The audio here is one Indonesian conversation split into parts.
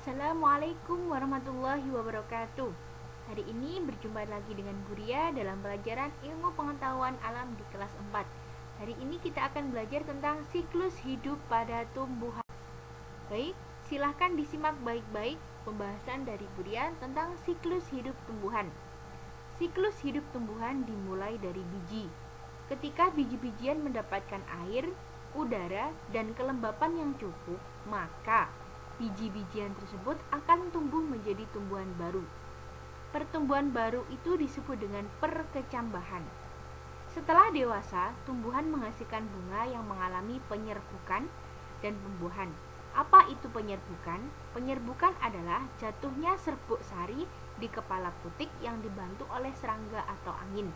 Assalamualaikum warahmatullahi wabarakatuh. Hari ini berjumpa lagi dengan Buria dalam pelajaran ilmu pengetahuan alam di kelas 4. Hari ini kita akan belajar tentang siklus hidup pada tumbuhan. Baik, silahkan disimak baik-baik pembahasan dari Buria tentang siklus hidup tumbuhan. Siklus hidup tumbuhan dimulai dari biji. Ketika biji-bijian mendapatkan air, udara, dan kelembapan yang cukup, maka biji-bijian tersebut akan tumbuh menjadi tumbuhan baru. Pertumbuhan baru itu disebut dengan perkecambahan. Setelah dewasa, tumbuhan menghasilkan bunga yang mengalami penyerbukan dan pembuahan. Apa itu penyerbukan? Penyerbukan adalah jatuhnya serbuk sari di kepala putik yang dibantu oleh serangga atau angin.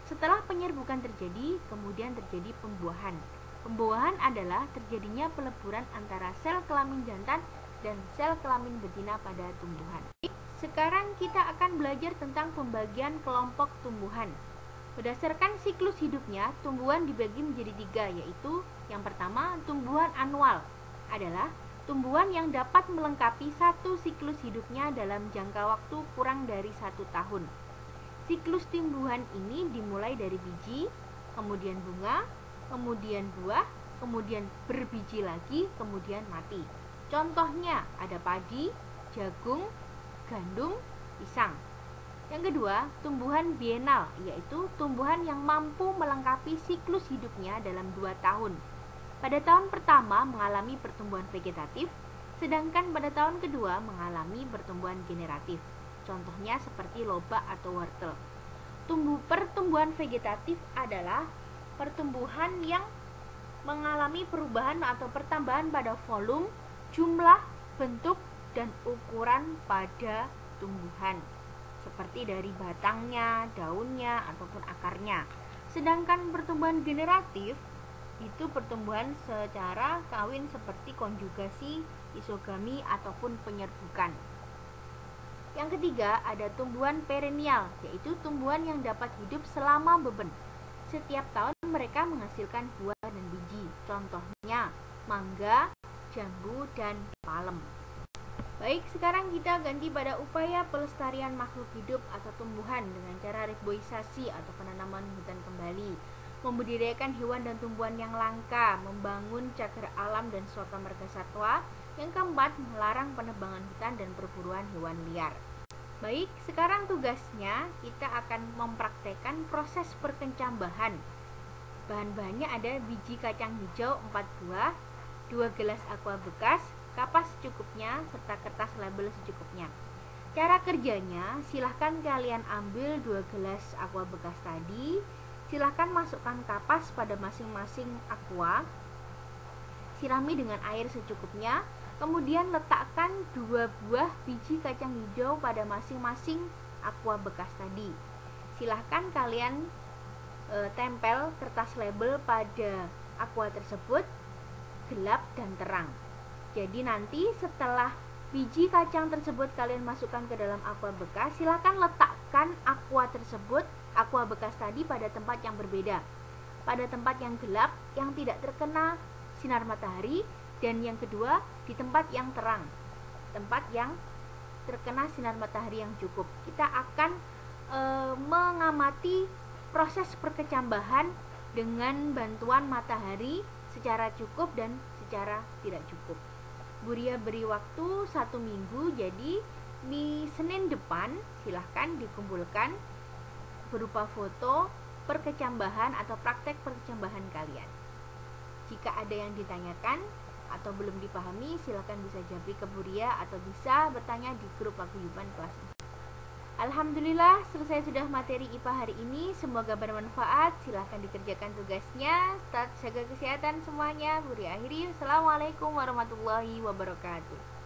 Setelah penyerbukan terjadi, kemudian terjadi pembuahan. Pembuahan adalah terjadinya peleburan antara sel kelamin jantan dan sel kelamin betina pada tumbuhan. Sekarang kita akan belajar tentang pembagian kelompok tumbuhan. Berdasarkan siklus hidupnya, tumbuhan dibagi menjadi 3, yaitu yang pertama, tumbuhan anual adalah tumbuhan yang dapat melengkapi satu siklus hidupnya dalam jangka waktu kurang dari 1 tahun. Siklus tumbuhan ini dimulai dari biji, kemudian bunga, kemudian buah, kemudian berbiji lagi, kemudian mati. Contohnya ada padi, jagung, gandum, pisang. Yang kedua, tumbuhan bienal, yaitu tumbuhan yang mampu melengkapi siklus hidupnya dalam 2 tahun. Pada tahun pertama mengalami pertumbuhan vegetatif, sedangkan pada tahun kedua mengalami pertumbuhan generatif. Contohnya seperti lobak atau wortel. Pertumbuhan vegetatif adalah pertumbuhan yang mengalami perubahan atau pertambahan pada volume, jumlah, bentuk, dan ukuran pada tumbuhan, seperti dari batangnya, daunnya, ataupun akarnya. Sedangkan pertumbuhan generatif itu pertumbuhan secara kawin seperti konjugasi, isogami, ataupun penyerbukan. Yang ketiga, ada tumbuhan perennial, yaitu tumbuhan yang dapat hidup selama beben. Setiap tahun mereka menghasilkan buah dan biji. Contohnya mangga, jambu, dan palem. Baik, sekarang kita ganti pada upaya pelestarian makhluk hidup atau tumbuhan dengan cara reboisasi atau penanaman hutan kembali, membudidayakan hewan dan tumbuhan yang langka, membangun cagar alam dan suaka marga satwa. Yang keempat, melarang penebangan hutan dan perburuan hewan liar. Baik, sekarang tugasnya kita akan mempraktekkan proses perkecambahan. Bahan-bahannya ada biji kacang hijau 4 buah, 2 gelas aqua bekas, kapas secukupnya, serta kertas label secukupnya. Cara kerjanya, silahkan kalian ambil 2 gelas aqua bekas tadi, silahkan masukkan kapas pada masing-masing aqua, sirami dengan air secukupnya. Kemudian letakkan 2 buah biji kacang hijau pada masing-masing aqua bekas tadi. Silahkan kalian tempel kertas label pada aqua tersebut, gelap dan terang. Jadi nanti setelah biji kacang tersebut kalian masukkan ke dalam aqua bekas, silahkan letakkan aqua tersebut, aqua bekas tadi pada tempat yang berbeda. Pada tempat yang gelap, yang tidak terkena sinar matahari, dan yang kedua di tempat yang terang, tempat yang terkena sinar matahari yang cukup. Kita akan mengamati proses perkecambahan dengan bantuan matahari secara cukup dan secara tidak cukup. Buria beri waktu 1 minggu, jadi di Senin depan silahkan dikumpulkan berupa foto perkecambahan atau praktek perkecambahan kalian. Jika ada yang ditanyakan atau belum dipahami, silakan bisa japri ke Buria atau bisa bertanya di grup paguyuban kelas 4. Alhamdulillah, selesai sudah materi IPA hari ini. Semoga bermanfaat. Silahkan dikerjakan tugasnya. Tetap jaga kesehatan semuanya. Buria akhiri. Assalamualaikum warahmatullahi wabarakatuh.